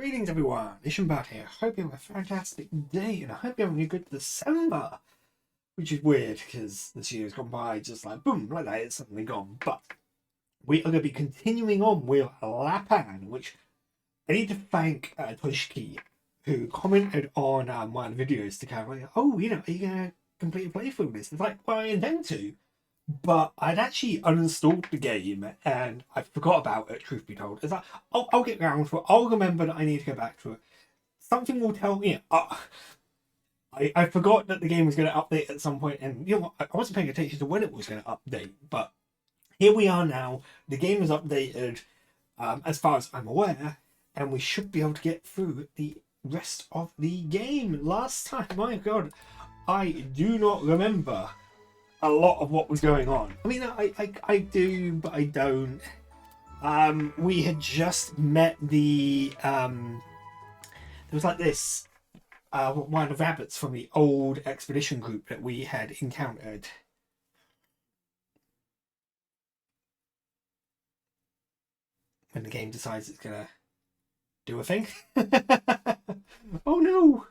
Greetings everyone, Ishanbad here. Hope you have a fantastic day and I hope you're having a good December. Which is weird because this year's gone by just like boom, like that, it's suddenly gone. But we are going to be continuing on with Lapin, which I need to thank Toshiki, who commented on one of the videos to kind of like, oh, you know, are you going to complete a playthrough of this? It's like, well, I intend to. But I'd actually uninstalled the game and I forgot about it, truth be told. It's like, I'll get around to it. I'll remember that I need to go back to it. Something will tell me. I forgot that the game was going to update at some point, and you know what? I wasn't paying attention to when it was going to update. But here we are now. The game is updated, as far as I'm aware, and we should be able to get through the rest of the game. Last time, my God, I do not remember a lot of what was going on. I mean, I do, but I don't. We had just met the there was like this one of the rabbits from the old expedition group that we had encountered. When the game decides it's gonna do a thing. Oh no!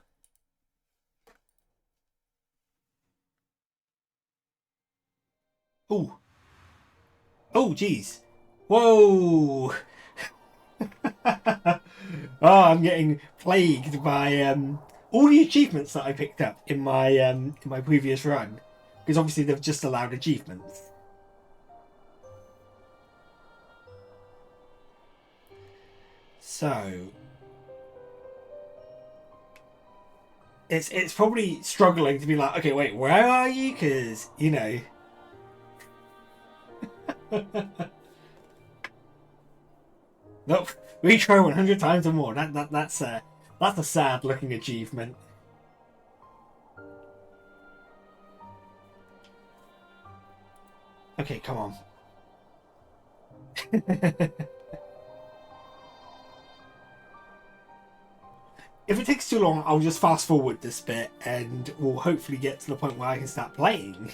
Oh. Oh, geez. Whoa. Oh, I'm getting plagued by all the achievements that I picked up in my previous run. Because obviously they've just allowed achievements. So it's probably struggling to be like, okay, wait, where are you? Because, you know. Nope. Retry 100 times or more. That's a sad looking achievement. Okay, come on. If it takes too long, I'll just fast forward this bit and we'll hopefully get to the point where I can start playing.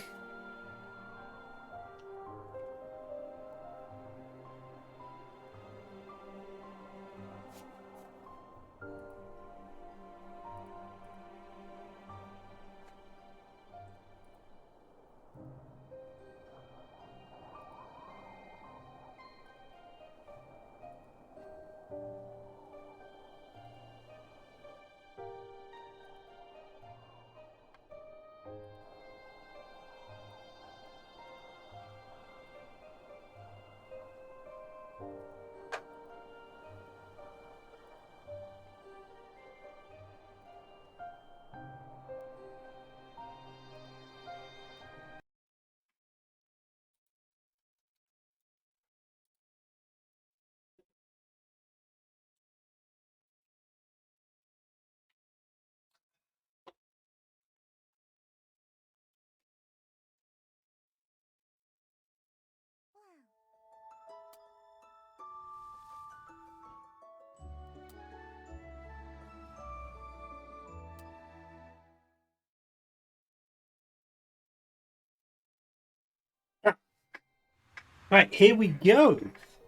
Right, here we go.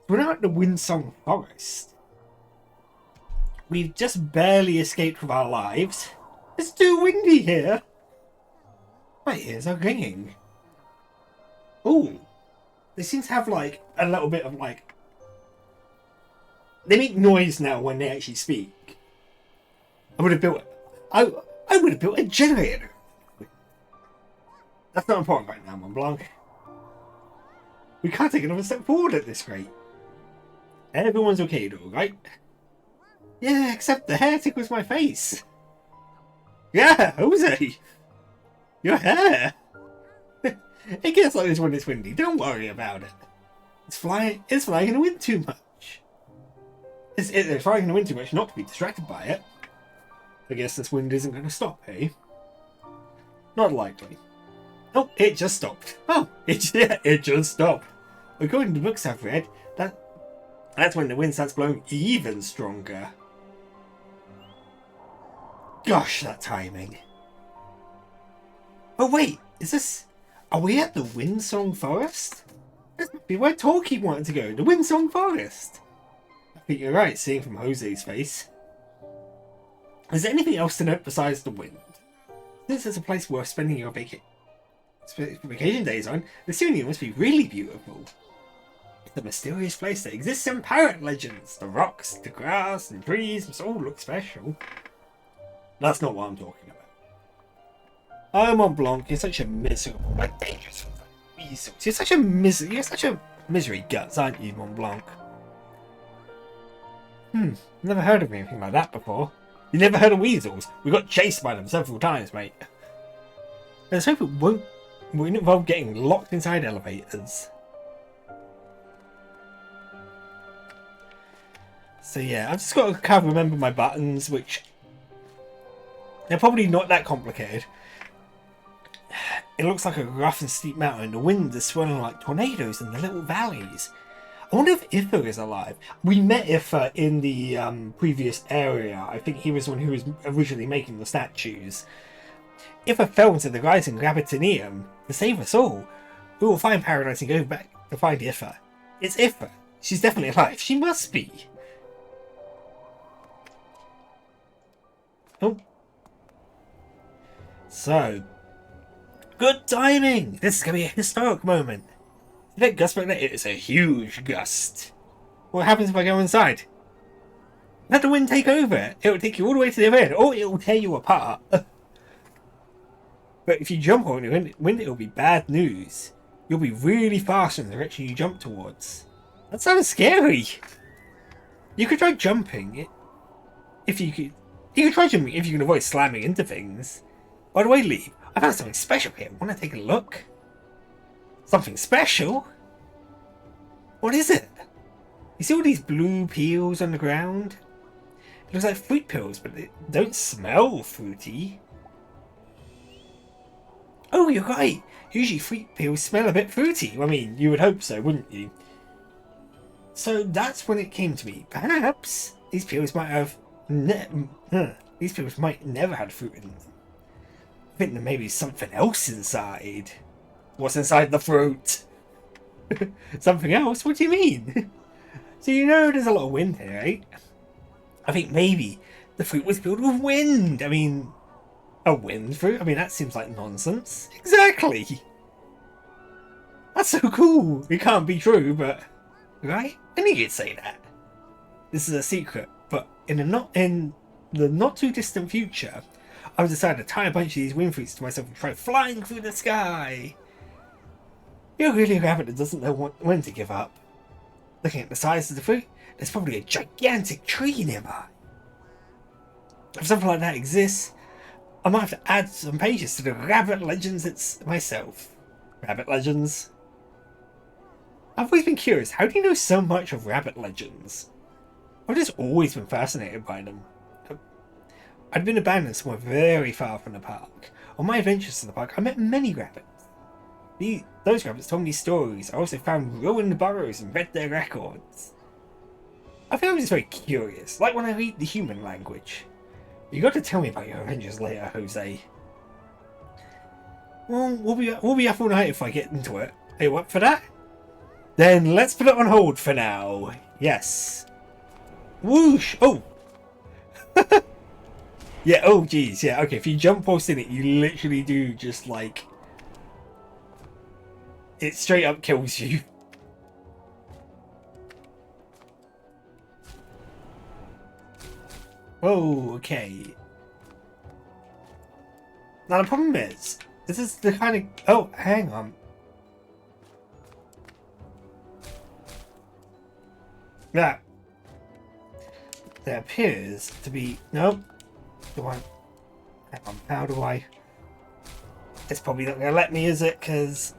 We're now at the Windsong forest. We've just barely escaped with our lives. It's too windy here. My ears are ringing. Oh, they seem to have like a little bit of like. They make noise now when they actually speak. I would have built. I would have built a generator. That's not important right now, Mont Blanc. We can't take another step forward at this rate. Everyone's okay though, right? Yeah, except the hair tickles my face. Yeah, Jose! Your hair! It gets like this when it's windy, don't worry about it. It's flying in the wind too much. It's flying in the wind too much not to be distracted by it. I guess this wind isn't going to stop, eh? Not likely. Oh, it just stopped. Oh, it just stopped. According to the books I've read, that's when the wind starts blowing even stronger. Gosh, that timing. Oh wait, are we at the Windsong forest? This must be where Torquay wanted to go, the Windsong forest. I think you're right, seeing from Jose's face. Is there anything else to note besides the wind? This is a place worth spending your vacation days on. The scenery must be really beautiful. It's a mysterious place that exists in pirate legends. The rocks, the grass, and trees must all look special. That's not what I'm talking about. Oh, Mont Blanc, you're such a miserable, like dangerous weasel. You're such a misery guts, aren't you, Mont Blanc? Never heard of anything like that before. You never heard of weasels? We got chased by them several times, mate. Let's hope it won't involve getting locked inside elevators. So yeah, I've just got to kind of remember my buttons, which they're probably not that complicated. It looks like a rough and steep mountain. The wind is swirling like tornadoes in the little valleys. I wonder if Ither is alive. We met Ither in the previous area. I think he was the one who was originally making the statues. Ither fell into the rising Rabbitinium to save us all. We will find paradise and go back to find Ither. It's Ither. She's definitely alive. She must be. Oh. So. Good timing! This is going to be a historic moment. That gust back there, it is a huge gust. What happens if I go inside? Let the wind take over. It will take you all the way to the other end, or it will tear you apart. But if you jump on the wind, it will be bad news. You'll be really fast in the direction you jump towards. That sounds scary. You could try jumping. If you could. You could try jumping if you can avoid slamming into things. By the way, Lee, I found something special here. Want to take a look? Something special? What is it? You see all these blue peels on the ground? It looks like fruit peels, but they don't smell fruity. Oh, you're right. Usually fruit peels smell a bit fruity. I mean, you would hope so, wouldn't you? So that's when it came to me. Perhaps these peels might have... these peels might never had fruit in them. I think there may be something else inside. What's inside the fruit? Something else? What do you mean? So you know there's a lot of wind here, right? I think maybe the fruit was filled with wind. I mean, a wind fruit? I mean, that seems like nonsense. Exactly. That's so cool. It can't be true, but... Right? I knew you'd say that. This is a secret, but in the not too distant future, I've decided to tie a bunch of these wind fruits to myself and try flying through the sky. You're really a rabbit that doesn't know when to give up. Looking at the size of the fruit, there's probably a gigantic tree nearby. If something like that exists, I might have to add some pages to the rabbit legends myself. Rabbit legends? I've always been curious, how do you know so much of rabbit legends? I've just always been fascinated by them. I'd been abandoned somewhere very far from the park. On my adventures to the park, I met many rabbits. Those rabbits told me stories. I also found ruined burrows and read their records. I think I'm just very curious, like when I read the human language. You got to tell me about your adventures later, Jose. Well, we'll be up all night if I get into it. Are you up for that? Then let's put it on hold for now. Yes. Whoosh! Oh! Yeah, oh geez, yeah, okay, if you jump post in it, you literally do just like... It straight up kills you. Oh, okay. Now the problem is, this is the kind of... Oh, hang on. Yeah. There appears to be... Nope. Do I... Hang on, how do I... It's probably not going to let me, is it? Because...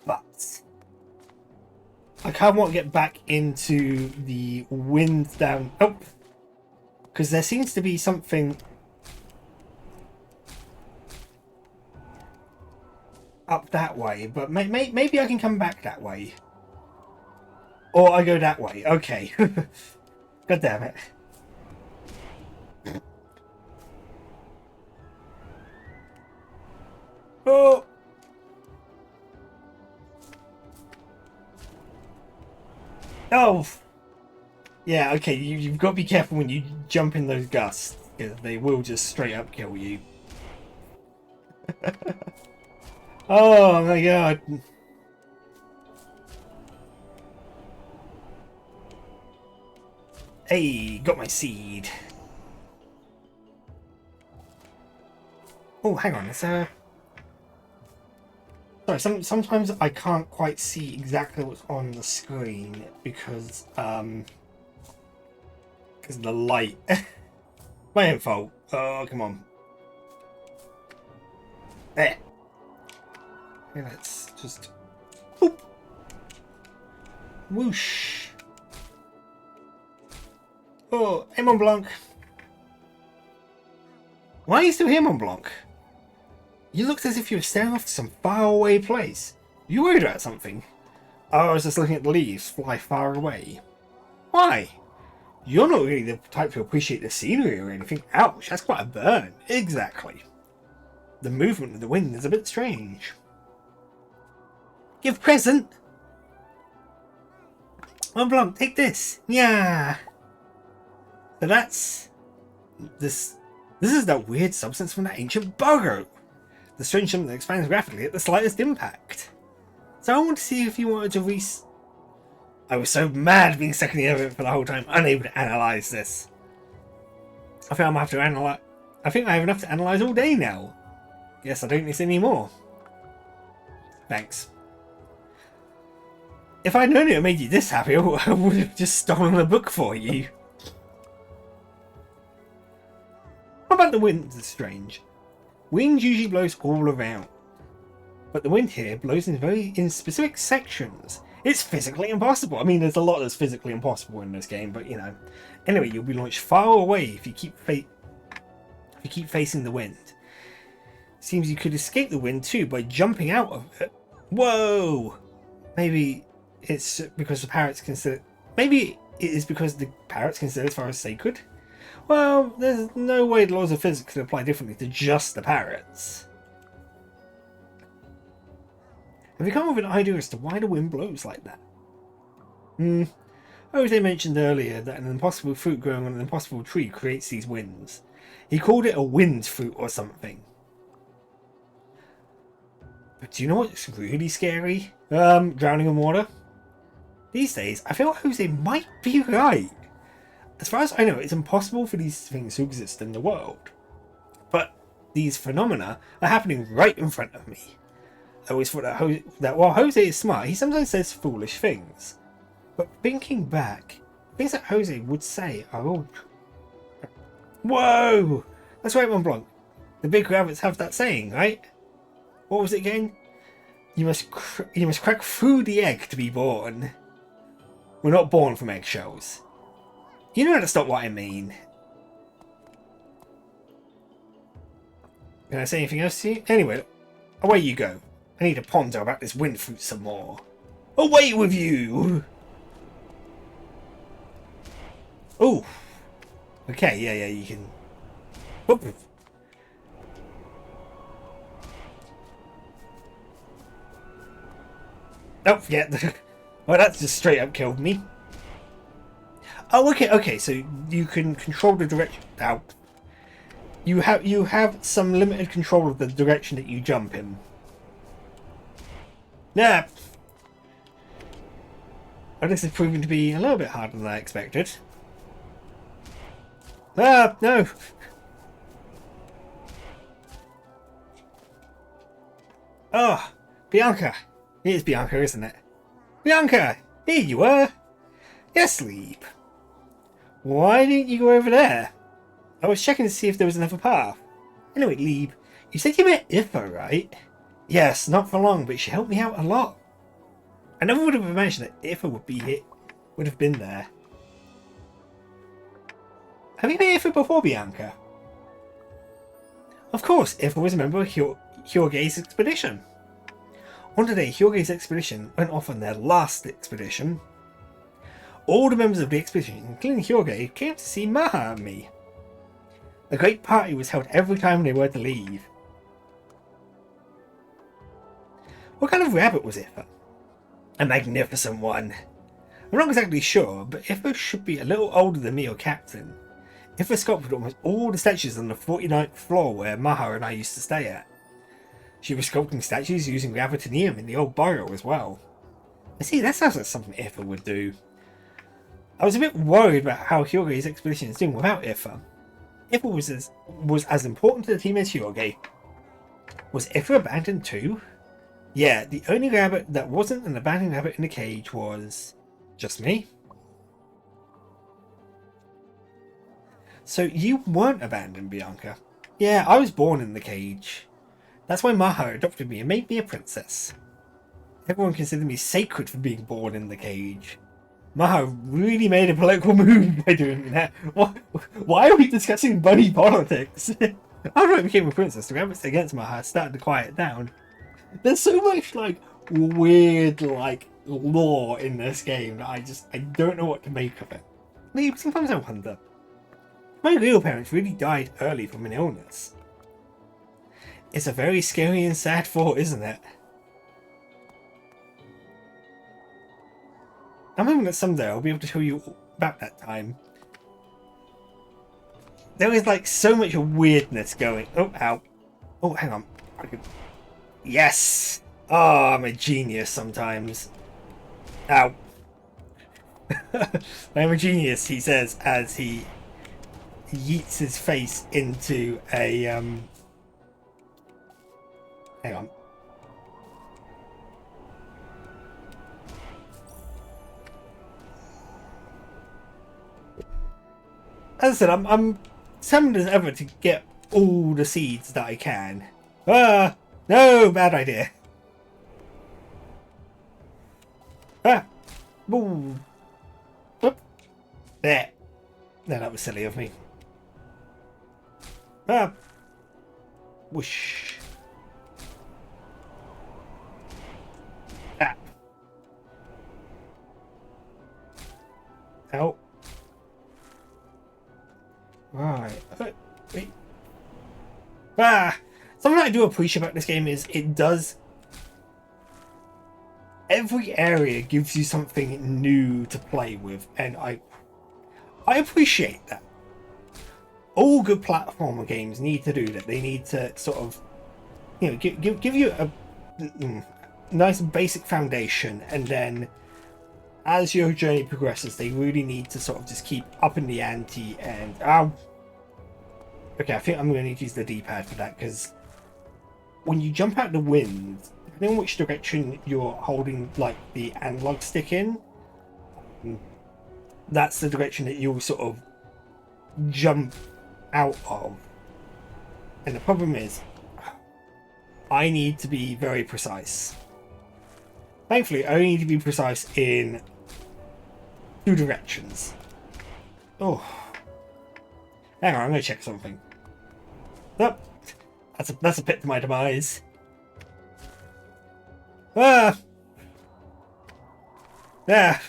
But... I kind of want to get back into the wind down... Oh! Because there seems to be something... up that way, but maybe I can come back that way. Or I go that way. Okay. God damn it. Oh! Oh! Yeah, okay, you've got to be careful when you jump in those gusts, because they will just straight up kill you. Oh my god. Hey, got my seed. Oh, hang on, it's Sorry, sometimes I can't quite see exactly what's on the screen because of the light. My own fault. Oh, come on. There. Okay, let's just... Boop. Whoosh. Oh, hey, Mont Blanc. Why are you still here, Mont Blanc? You looked as if you were staring off to some faraway place. You worried about something? Oh, I was just looking at the leaves fly far away. Why? You're not really the type to appreciate the scenery or anything. Ouch, that's quite a burn. Exactly. The movement of the wind is a bit strange. Give present! Mont Blanc, take this. Yeah. So that's... This is that weird substance from that ancient bugger. The strange something that expands rapidly at the slightest impact. So I want to see if you wanted to I was so mad being stuck in the oven for the whole time, unable to analyse this. I think I'm gonna have to analyse. I think I have enough to analyse all day now. Guess I don't need any more. Thanks. If I'd known it made you this happy, I would have just stolen the book for you. What about the wind? It's strange. Wind usually blows all around, but the wind here blows in specific sections. It's physically impossible. I mean, there's a lot that's physically impossible in this game, but you know. Anyway, you'll be launched far away if you keep facing the wind. Seems you could escape the wind too by jumping out of it. Whoa! Maybe it's because the parrots consider. Maybe it is because the parrots consider as far as sacred. Well, there's no way the laws of physics can apply differently to just the parrots. Have you come up with an idea as to why the wind blows like that? Jose mentioned earlier that an impossible fruit growing on an impossible tree creates these winds. He called it a wind fruit or something. But do you know what's really scary? Drowning in water? These days, I feel Jose might be right. As far as I know, it's impossible for these things to exist in the world. But these phenomena are happening right in front of me. I always thought that while Jose is smart, he sometimes says foolish things. But thinking back, things that Jose would say are all true. Whoa! That's right, Mont Blanc. The big rabbits have that saying, right? What was it again? You must crack through the egg to be born. We're not born from eggshells. You know that's not what I mean. Can I say anything else to you? Anyway, away you go. I need to ponder about this wind fruit some more. Away with you! Oh. Okay, yeah, you can... Whoop. Oh, forget. Well, that just straight up killed me. Oh, okay, so you can control the direction. Ow. You have some limited control of the direction that you jump in. Nah. Well, this is proving to be a little bit harder than I expected. Ah, no. Oh, Bianca. It is Bianca, isn't it? Bianca, here you are. Yes, Leap. Why didn't you go over there? I was checking to see if there was another path. Anyway, Leap, you said you met Ifa, right? Yes, not for long, but she helped me out a lot. I never would have imagined that Ifa would have been there. Have you met Ifa before, Bianca? Of course, Ifa was a member of Hyoge's expedition. One day, Hyoge's expedition went off on their last expedition. All the members of the expedition, including Hyoge, came to see Maha and me. A great party was held every time they were to leave. What kind of rabbit was Ifa? A magnificent one. I'm not exactly sure, but Iffa should be a little older than me or Captain. Iffa sculpted almost all the statues on the 49th floor where Maha and I used to stay at. She was sculpting statues using Rabbitinium in the old burrow as well. I see, that sounds like something Iffa would do. I was a bit worried about how Hyoge's expedition is doing without Iffa. Iffa was as important to the team as Hyoge. Was Iffa abandoned too? Yeah, the only rabbit that wasn't an abandoned rabbit in the cage was... just me? So you weren't abandoned, Bianca. Yeah, I was born in the cage. That's why Maha adopted me and made me a princess. Everyone considered me sacred for being born in the cage. Maha really made a political move by doing that. Why are we discussing bunny politics? After I became a princess, the rabbits against Maha started to quiet down. There's so much like weird like lore in this game that I don't know what to make of it. Maybe sometimes I wonder. My real parents really died early from an illness. It's a very scary and sad thought, isn't it? I'm hoping that someday I'll be able to tell you about that time. There is like so much weirdness going. Oh, ow. Oh, hang on. Yes! Oh, I'm a genius sometimes. Ow. I'm a genius, he says, as he yeets his face into a, hang on. As I said, I'm summoned as ever to get all the seeds that I can. Ah! No! Bad idea. Ah! Boom! Oop. There. No, that was silly of me. Ah! Whoosh. Ah! Ow. Right. Wait. Ah! Something I do appreciate about this game is it does... every area gives you something new to play with, and I appreciate that. All good platformer games need to do that. They need to sort of, you know, give you a nice basic foundation, and then as your journey progresses, they really need to sort of just keep upping the ante. And okay, I think I'm going to need to use the D-pad for that, because when you jump out the wind, depending on which direction you're holding like the analog stick in, that's the direction that you'll sort of jump out of. And the problem is, I need to be very precise. Thankfully, I only need to be precise in 2 directions. Oh, hang on, I'm going to check something. Nope, that's a pit to my demise. Ah, yeah.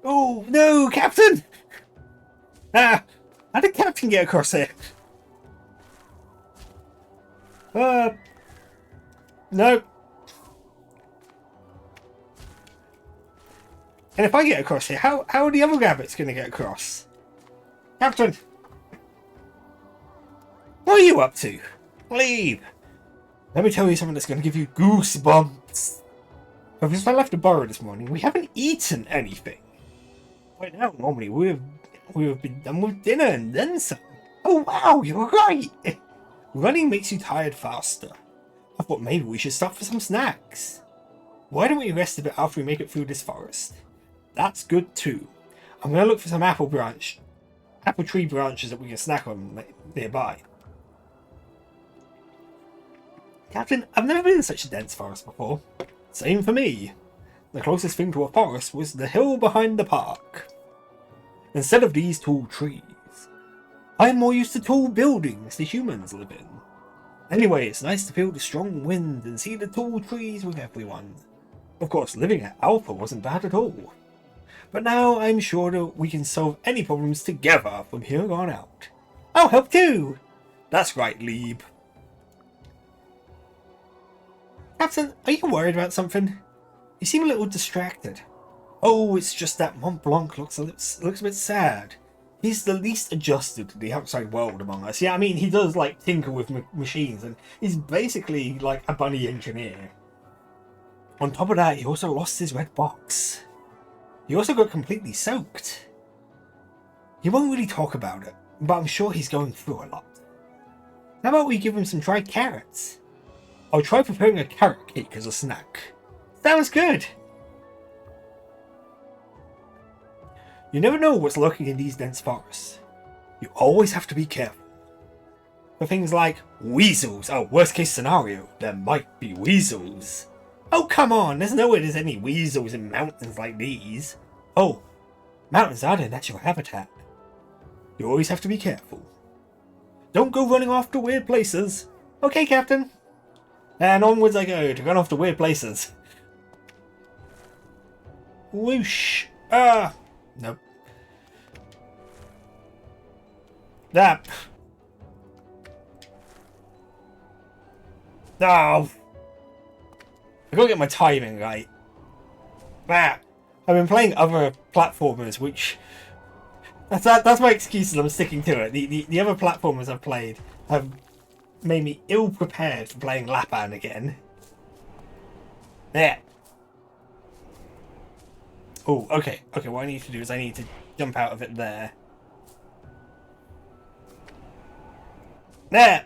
Oh no, Captain! Ah, how did Captain get across here? No. And if I get across here, how are the other rabbits going to get across? Captain! What are you up to? Leave! Let me tell you something that's going to give you goosebumps. Ever since I left the burrow this morning, we haven't eaten anything. By now, normally we have been done with dinner and then some. Oh wow, you're right! Running makes you tired faster. I thought maybe we should stop for some snacks. Why don't we rest a bit after we make it through this forest? That's good too. I'm going to look for some apple tree branches that we can snack on nearby. Captain, I've never been in such a dense forest before. Same for me. The closest thing to a forest was the hill behind the park. Instead of these tall trees, I'm more used to tall buildings the humans live in. Anyway, it's nice to feel the strong wind and see the tall trees with everyone. Of course, living at Alpha wasn't bad at all. But now I'm sure that we can solve any problems together from here on out. I'll help too. That's right, Lieb. Captain, are you worried about something? You seem a little distracted. Oh, it's just that Mont Blanc looks a bit sad. He's the least adjusted to the outside world among us. Yeah, I mean, he does, like, tinker with machines, and he's basically, like, a bunny engineer. On top of that, he also lost his red box. He also got completely soaked. He won't really talk about it, but I'm sure he's going through a lot. How about we give him some dried carrots? I'll try preparing a carrot cake as a snack. Sounds good! You never know what's lurking in these dense forests. You always have to be careful. For things like weasels. Oh, worst case scenario, there might be weasels. Oh, come on, there's no way there's any weasels in mountains like these. Oh, mountains are their natural habitat. You always have to be careful. Don't go running off to weird places. Okay, Captain. And onwards I go to run off to weird places. Whoosh. Nope. That. Oh. I gotta get my timing right. That. I've been playing other platformers, which that's my excuses. I'm sticking to it. The other platformers I've played have made me ill prepared for playing Lapin again. There. Oh, okay. Okay, what I need to do is I need to jump out of it there. There!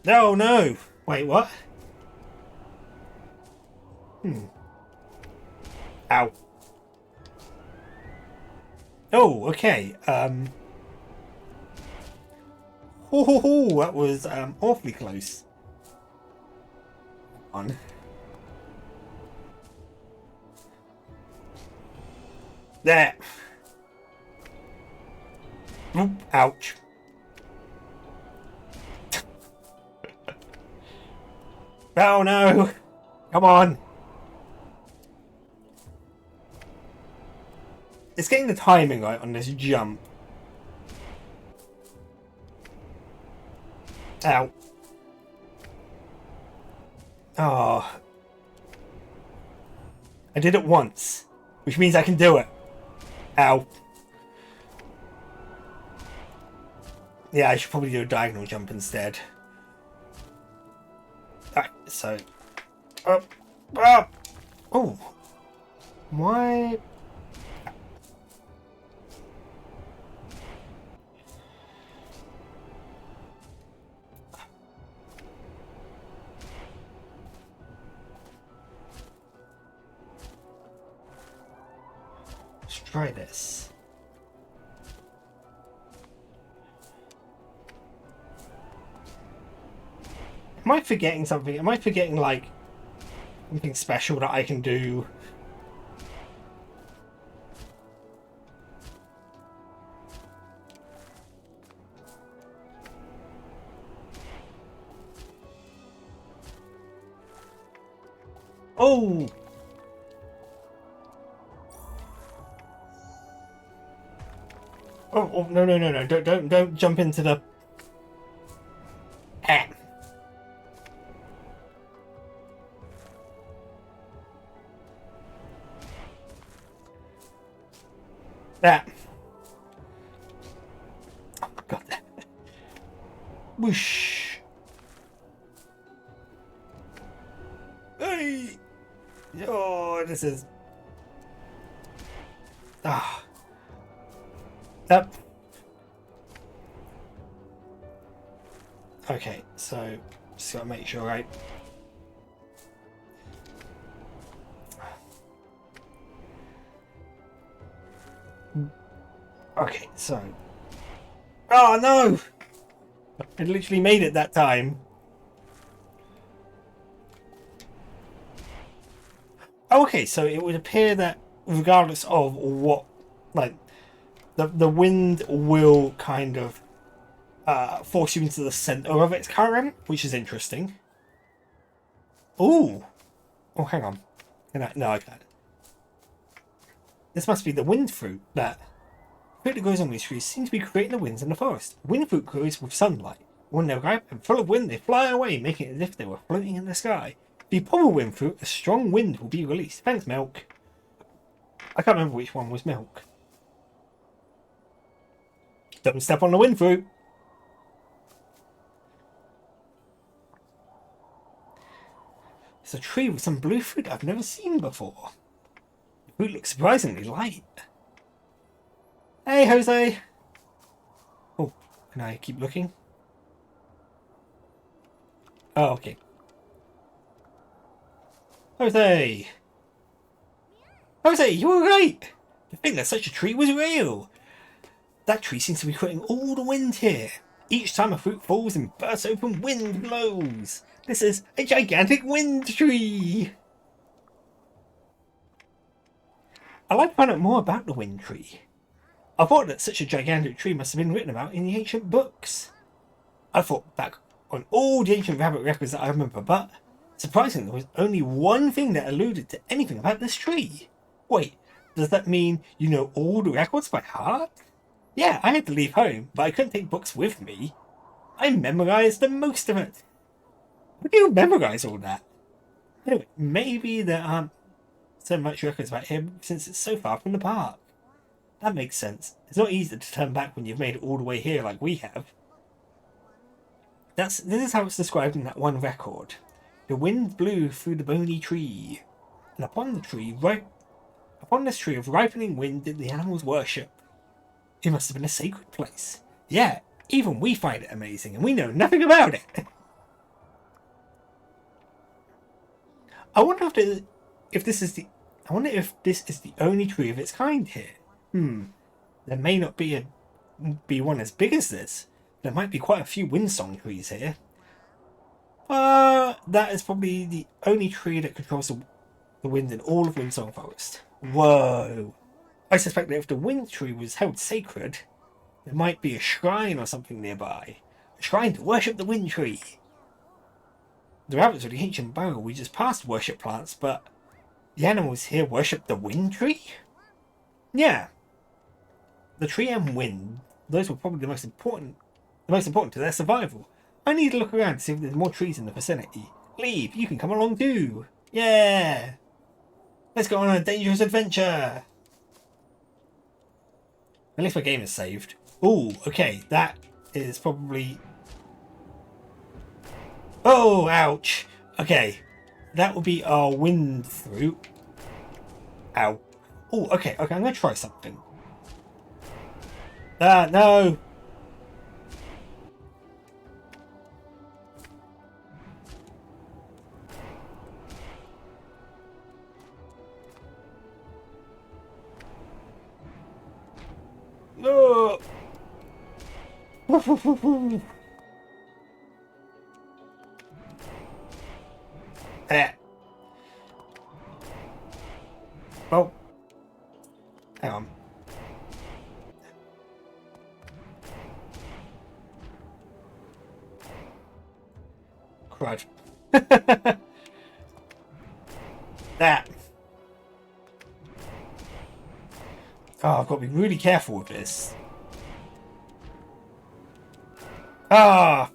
No, no! Wait, what? Ow. Oh, okay. That was awfully close. On. There. Oop, ouch. Oh no! Come on! It's getting the timing right on this jump. Ow. Oh. I did it once, which means I can do it. Ow. Yeah, I should probably do a diagonal jump instead. Alright, so... Up. Up. Oh. Why... Let's try this. Am I forgetting something? Am I forgetting, like, something special that I can do? Oh! Oh, no, no, no, no. Don't jump into the... Ah. That. Oh, God. Whoosh. Hey. Oh, this is... Ah. Up. Okay, so just gotta make sure I... Okay, so... Oh no! I literally made it that time. Okay, so it would appear that regardless of what, like, the wind will kind of force you into the center of its current, which is interesting. Ooh! Oh, hang on. Can I? No, I can't. This must be the wind fruit that fruit that grows on these trees seems to be creating the winds in the forest. Wind fruit grows with sunlight. When they're ripe and full of wind, they fly away, making it as if they were floating in the sky. If you pull a wind fruit, a strong wind will be released. Thanks, Milk. I can't remember which one was Milk. Don't step on the wind fruit. It's a tree with some blue fruit I've never seen before. The fruit looks surprisingly light. Hey, Jose! Oh, can I keep looking? Oh, okay. Jose! Jose, you were right! To think that such a tree was real! That tree seems to be creating all the wind here. Each time a fruit falls and bursts open, wind blows. This is a gigantic wind tree! I'd like to find out more about the wind tree. I thought that such a gigantic tree must have been written about in the ancient books. I thought back on all the ancient rabbit records that I remember, but surprisingly there was only one thing that alluded to anything about this tree. Wait, does that mean you know all the records by heart? Yeah, I had to leave home, but I couldn't take books with me. I memorized the most of it. How do you memorize all that? Anyway, maybe there aren't so much records about him since it's so far from the park. That makes sense. It's not easy to turn back when you've made it all the way here like we have. This is how it's described in that one record. The wind blew through the bony tree, and upon this tree of ripening wind did the animals worship. It must have been a sacred place. Yeah, even we find it amazing, and we know nothing about it. I wonder if this is the only tree of its kind here. There may not be one as big as this. There might be quite a few Windsong trees here. That is probably the only tree that controls the wind in all of Windsong Forest. Whoa! I suspect that if the wind tree was held sacred, there might be a shrine or something nearby. A shrine to worship the wind tree. The rabbits of the ancient burrow we just passed worship plants, but the animals here worship the wind tree? Yeah. The tree and wind, those were probably the most important to their survival. I need to look around to see if there's more trees in the vicinity. Leave, you can come along too. Yeah. Let's go on a dangerous adventure. At least my game is saved. Ooh, okay, that is probably... Oh, ouch. Okay, that will be our wind fruit. Ow. Oh, okay, I'm going to try something. No! No! Oh. Hang on. Crud. That. Oh, I've got to be really careful with this. Ah!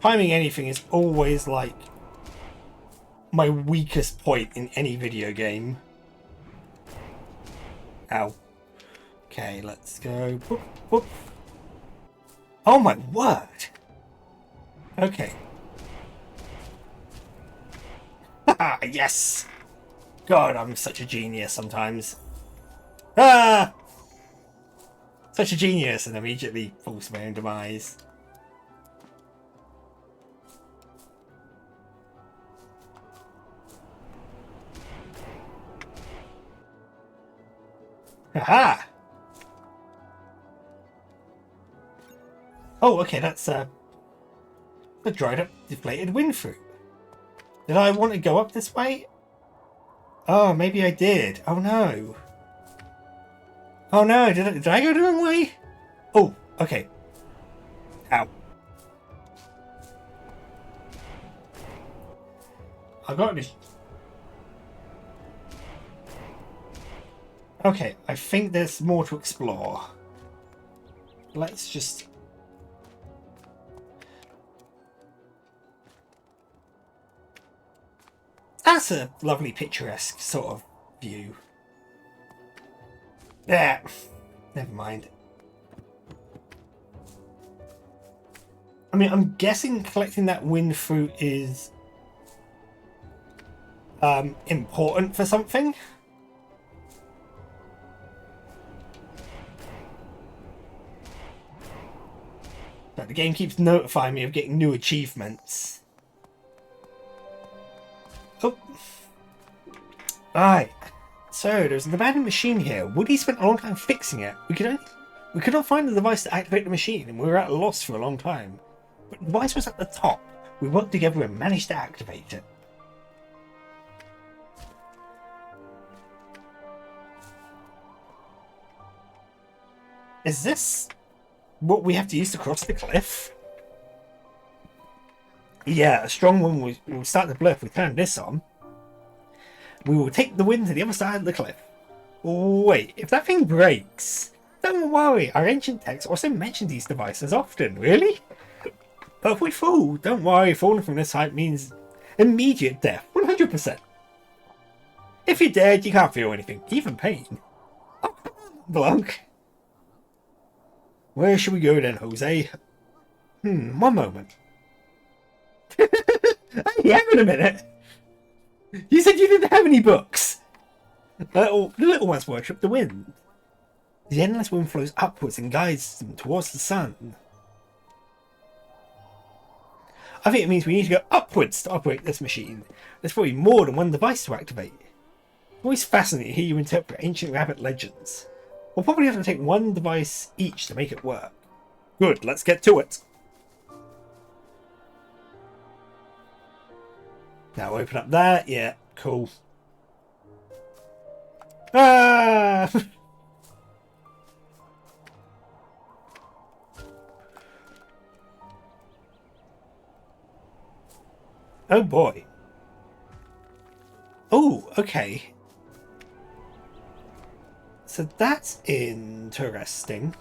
Timing anything is always like my weakest point in any video game. Ow. Okay, let's go. Boop, boop. Oh my word! Okay. Haha, yes! God, I'm such a genius sometimes. Ah! Such a genius, and immediately falls to my own demise. Haha! Oh, okay, that's a dried up, deflated wind fruit. Did I want to go up this way? Oh, maybe I did. Oh no. Oh no, did I go the wrong way? Oh, okay. Ow. I got this. Okay, I think there's more to explore. Let's just... That's a lovely picturesque sort of view. Yeah, never mind. I mean, I'm guessing collecting that wind fruit is important for something. But the game keeps notifying me of getting new achievements. Oh. Right. So, there's an abandoned machine here. Woody spent a long time fixing it. We could not find the device to activate the machine, and we were at a loss for a long time. But the device was at the top. We worked together and managed to activate it. Is this what we have to use to cross the cliff? Yeah, a strong wind will start to blow if we turn this on. We will take the wind to the other side of the cliff. Wait, if that thing breaks, don't worry, our ancient texts also mention these devices often, really? But if we fall, don't worry, falling from this height means immediate death, 100%. If you're dead, you can't feel anything, even pain. Oh, Blanc. Where should we go then, Jose? One moment. Hey, hang on a minute. You said you didn't have any books. The little ones worship the wind. The endless wind flows upwards and guides them towards the sun. I think it means we need to go upwards to operate this machine. There's probably more than one device to activate. It's always fascinating to hear you interpret ancient rabbit legends. We'll probably have to take one device each to make it work. Good, let's get to it. Now open up that. Yeah, cool. Ah! Oh boy. Oh, okay. So that's interesting.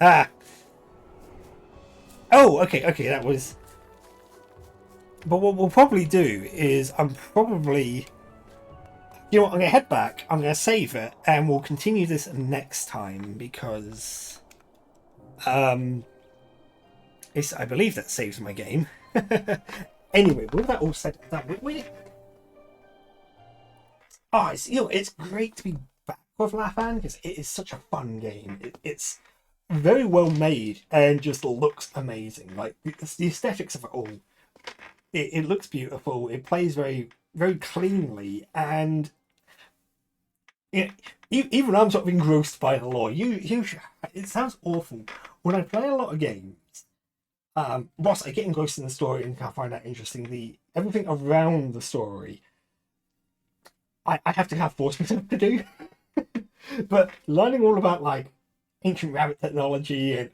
Ah. Oh, okay, that was... But what we'll probably do is I'm probably... You know what, I'm going to head back, I'm going to save it, and we'll continue this next time, because... I believe that saves my game. Anyway, with that all said and done, it's great to be back with Lapin, because it is such a fun game. It's very well made and just looks amazing. Like the aesthetics of it all, it looks beautiful. It plays very, very cleanly, and even I'm sort of engrossed by the lore. It sounds awful when I play a lot of games. Whilst I get engrossed in the story and I find that interesting, everything around the story, I have to force myself to do. But learning all about like ancient rabbit technology and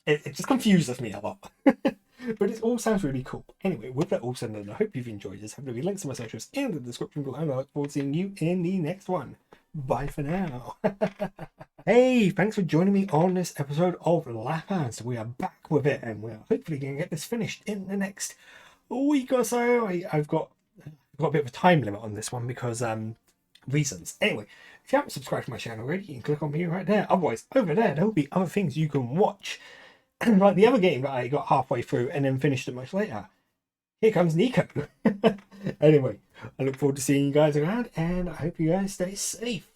it just confuses me a lot. But it all sounds really cool. Anyway, with that all said and done, I hope you've enjoyed this. Have the links to my socials in the description below, and I look forward to seeing you in the next one. Bye for now. Hey, thanks for joining me on this episode of Lapin. So we are back with it, and we're hopefully going to get this finished in the next week or so. I've got a bit of a time limit on this one because reasons. Anyway, if you haven't subscribed to my channel already, you can click on me right there. Otherwise, over there'll be other things you can watch. Like the other game that I got halfway through and then finished it much later. Here comes Nico. Anyway, I look forward to seeing you guys around, and I hope you guys stay safe.